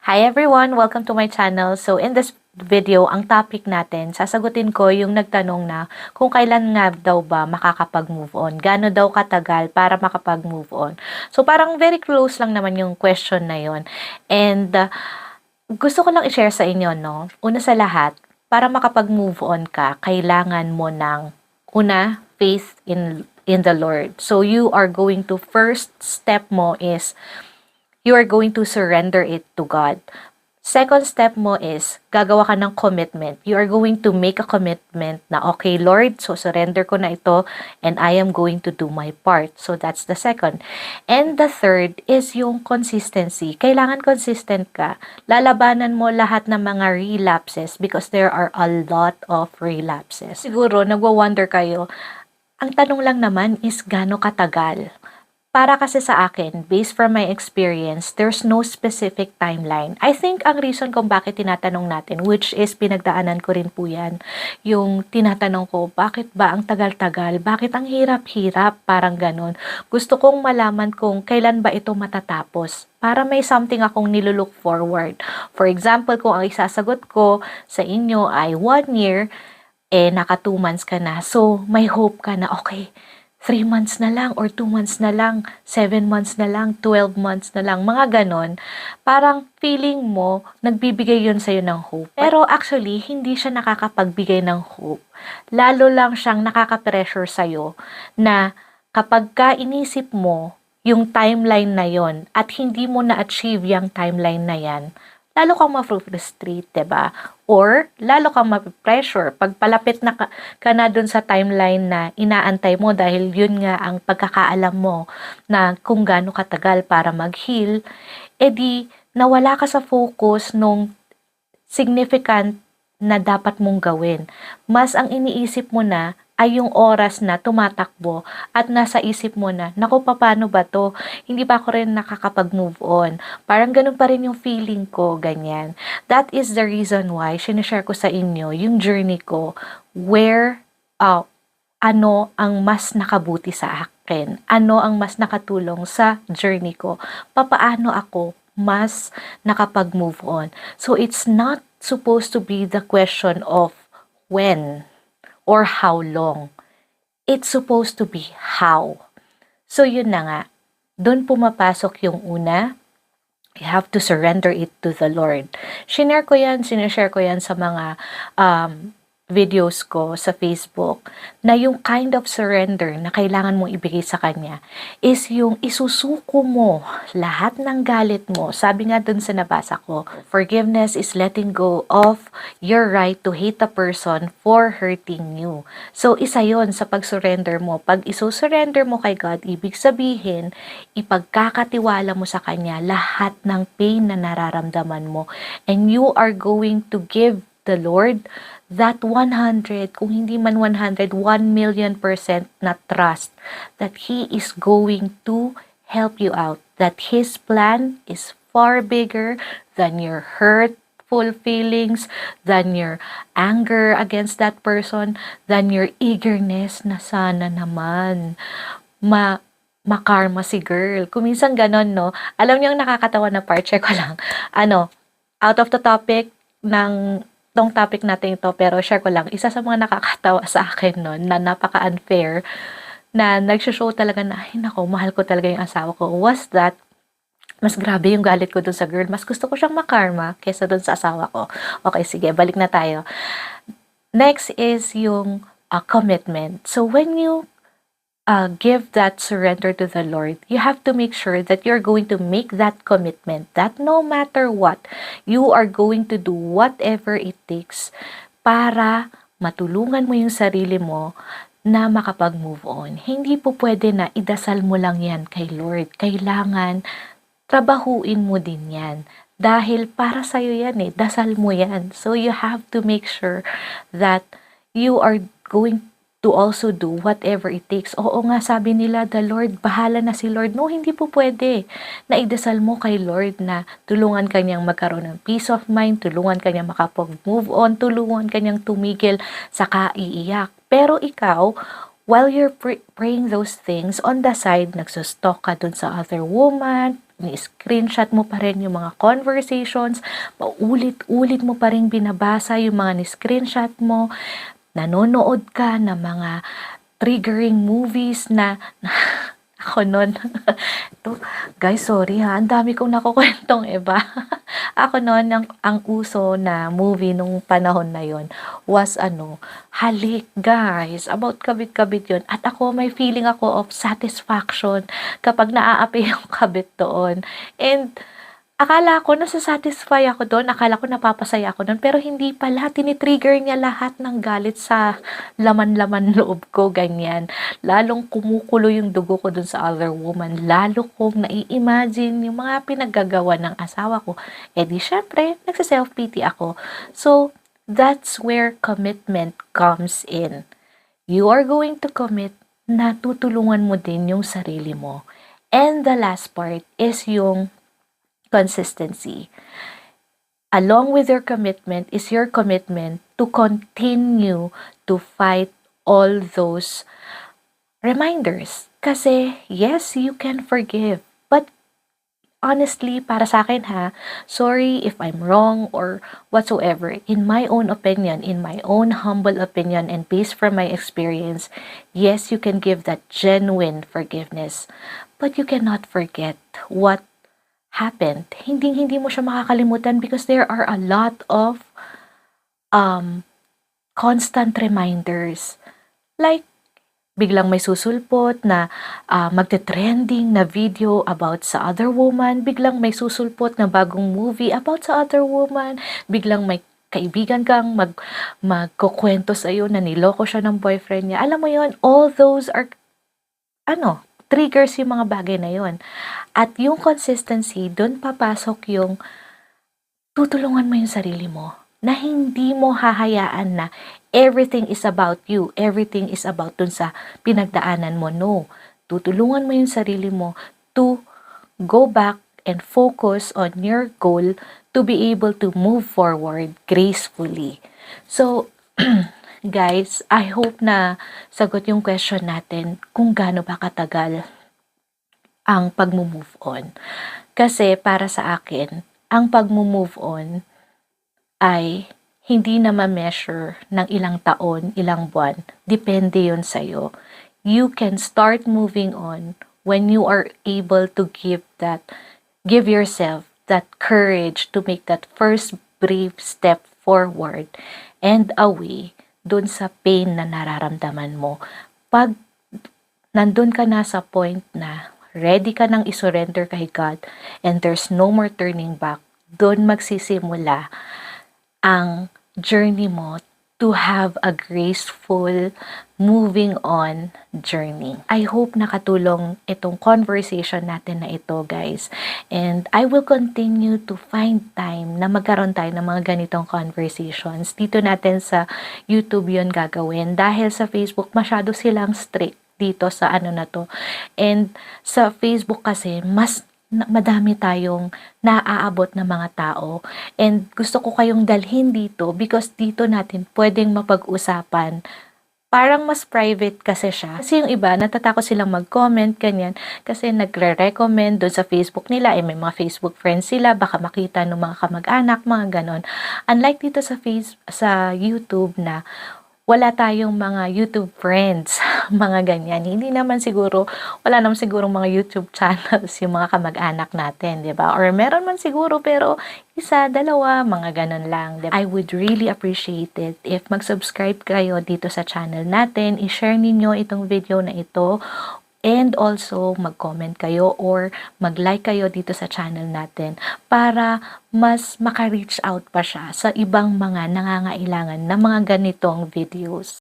Hi everyone! Welcome to my channel. So in this video, ang topic natin, sasagutin ko yung nagtanong na kung kailan nga daw ba makakapag-move on. Gaano daw katagal para makapag-move on. So parang very close lang naman yung question na yon. And gusto ko lang i-share sa inyo, no? Una sa lahat, para makapag-move on ka, kailangan mo ng faith in the Lord. So you are going to, first step mo is you are going to surrender it to God. Second step mo is, gagawa ka ng commitment. You are going to make a commitment na, okay, Lord, so surrender ko na ito and I am going to do my part. So that's the second. And the third is yung consistency. Kailangan consistent ka. Lalabanan mo lahat ng mga relapses because there are a lot of relapses. Siguro, nagwa-wonder kayo, ang tanong lang naman is gaano katagal? Para kasi sa akin, based from my experience, there's no specific timeline. I think ang reason kung bakit tinatanong natin, which is pinagdaanan ko rin po yan, yung tinatanong ko, bakit ba ang tagal-tagal? Bakit ang hirap-hirap? Parang ganun. Gusto kong malaman kung kailan ba ito matatapos para may something akong nilulook forward. For example, kung ang isasagot ko sa inyo ay 1 year, naka 2 months ka na. So, may hope ka na, okay, 3 months na lang or 2 months na lang, 7 months na lang, 12 months na lang, mga ganon. Parang feeling mo, nagbibigay yun sa'yo ng hope. Pero actually, hindi siya nakakapagbigay ng hope. Lalo lang siyang nakaka-pressure sa'yo na kapag ka inisip mo yung timeline na yon at hindi mo na-achieve yung timeline na yan, lalo kang ma-frustrate, diba? Or, lalo kang ma-pressure pag palapit na ka na dun sa timeline na inaantay mo dahil yun nga ang pagkakaalam mo na kung gaano katagal para mag-heal, edi nawala ka sa focus nung significant na dapat mong gawin. Mas ang iniisip mo na ay yung oras na tumatakbo at nasa isip mo na, naku, paano ba to? Hindi pa ako rin nakakapag-move on. Parang ganun pa rin yung feeling ko, ganyan. That is the reason why sinishare ko sa inyo yung journey ko where, ano ang mas nakabuti sa akin? Ano ang mas nakatulong sa journey ko? Papaano ako mas nakapag-move on? So it's not supposed to be the question of when or how long. It's supposed to be how. So yun na nga, doon pumapasok yung una, you have to surrender it to the Lord. Sinishare ko yan sa mga videos ko sa Facebook na yung kind of surrender na kailangan mong ibigay sa Kanya is yung isusuko mo lahat ng galit mo. Sabi nga dun sa nabasa ko, forgiveness is letting go of your right to hate a person for hurting you. So, isa yon sa pag-surrender mo. Pag isusurrender mo kay God, ibig sabihin, ipagkakatiwala mo sa Kanya lahat ng pain na nararamdaman mo. And you are going to give the Lord that 100, kung hindi man 100, 1,000,000% na trust that He is going to help you out. That His plan is far bigger than your hurtful feelings, than your anger against that person, than your eagerness na sana naman makarma si girl. Kuminsan ganon, no? Alam niyo ang nakakatawa na part, share ko lang. Out of the topic ng tong topic natin ito, pero share ko lang, isa sa mga nakakatawa sa akin noon na napaka-unfair, na nagsho-show talaga na, ay nako, mahal ko talaga yung asawa ko, was that, mas grabe yung galit ko dun sa girl, mas gusto ko siyang makarma kesa dun sa asawa ko. Okay, sige, balik na tayo. Next is yung commitment. So when you give that surrender to the Lord, you have to make sure that you're going to make that commitment that no matter what, you are going to do whatever it takes para matulungan mo yung sarili mo na makapag-move on. Hindi po pwede na idasal mo lang yan kay Lord. Kailangan trabahuin mo din yan. Dahil para sa'yo yan dasal mo yan. So you have to make sure that you are going to also do whatever it takes. Oo nga, sabi nila, the Lord, bahala na si Lord. No, hindi po pwede. Naidasal mo kay Lord na tulungan kanyang magkaroon ng peace of mind, tulungan kanyang makapag-move on, tulungan kanyang tumigil sa kaiiyak. Pero ikaw, while you're praying those things, on the side, nagsustalk ka dun sa other woman, ni-screenshot mo pa rin yung mga conversations, paulit-ulit mo pa rin binabasa yung mga ni-screenshot mo, nanonood ka ng mga triggering movies na ako nun. To, guys, sorry ha, ang dami kong nakukwentong iba. Ako nun, ang uso na movie nung panahon na yon was Halik, guys. About kabit-kabit yun. At ako, may feeling ako of satisfaction kapag naaapi yung kabit doon. And akala ko nasa-satisfy ako doon, akala ko napapasaya ako doon, pero hindi pala, tinitrigger niya lahat ng galit sa laman-laman loob ko, ganyan. Lalong kumukulo yung dugo ko doon sa other woman, lalo kong nai-imagine yung mga pinaggagawa ng asawa ko. Eh di syempre, nagsa-self-pity ako. So, that's where commitment comes in. You are going to commit na tutulungan mo din yung sarili mo. And the last part is yung consistency. Along with your commitment is your commitment to continue to fight all those reminders. Kasi, yes, you can forgive. But, honestly, para sa akin ha, sorry if I'm wrong or whatsoever. In my own opinion, in my own humble opinion and based from my experience, yes, you can give that genuine forgiveness. But you cannot forget what happened. Hindi mo siya makakalimutan because there are a lot of constant reminders. Like, biglang may susulpot na magte-trending na video about sa other woman, biglang may susulpot na bagong movie about sa other woman, biglang may kaibigan kang magkukwento sa'yo na niloko siya ng boyfriend niya. Alam mo yon, all those are triggers yung mga bagay na yon. At yung consistency, doon papasok yung tutulungan mo yung sarili mo na hindi mo hahayaan na everything is about you, everything is about dun sa pinagdaanan mo. No, tutulungan mo yung sarili mo to go back and focus on your goal to be able to move forward gracefully. So, guys, I hope na sagot yung question natin kung gaano ba katagal ang pag-move on. Kasi para sa akin, ang pag-move on ay hindi na ma-measure ng ilang taon, ilang buwan. Depende yun sa'yo. You can start moving on when you are able to give yourself that courage to make that first brave step forward and away dun sa pain na nararamdaman mo. Pag nandun ka na sa point na ready ka nang isurrender kay God and there's no more turning back, dun magsisimula ang journey mo to have a graceful moving on journey. I hope nakatulong itong conversation natin na ito, guys. And I will continue to find time na magkaroon tayo ng mga ganitong conversations. Dito natin sa YouTube yon gagawin dahil sa Facebook masyado silang strict dito sa na to. And sa Facebook kasi madami tayong naaabot na mga tao, and gusto ko kayong dalhin dito because dito natin pwedeng mapag-usapan. Parang mas private kasi siya. Kasi yung iba, natatakot silang mag-comment, ganyan. Kasi nagre-recommend doon sa Facebook nila, may mga Facebook friends sila, baka makita ng mga kamag-anak, mga ganon. Unlike dito sa YouTube na wala tayong mga YouTube friends, mga ganyan. Wala naman siguro mga YouTube channels yung mga kamag-anak natin, di ba? Or meron man siguro pero isa, dalawa, mga ganon lang. Diba? I would really appreciate it if mag-subscribe kayo dito sa channel natin, i-share ninyo itong video na ito, and also mag-comment kayo or mag-like kayo dito sa channel natin para mas maka-reach out pa siya sa ibang mga nangangailangan ng mga ganitong videos.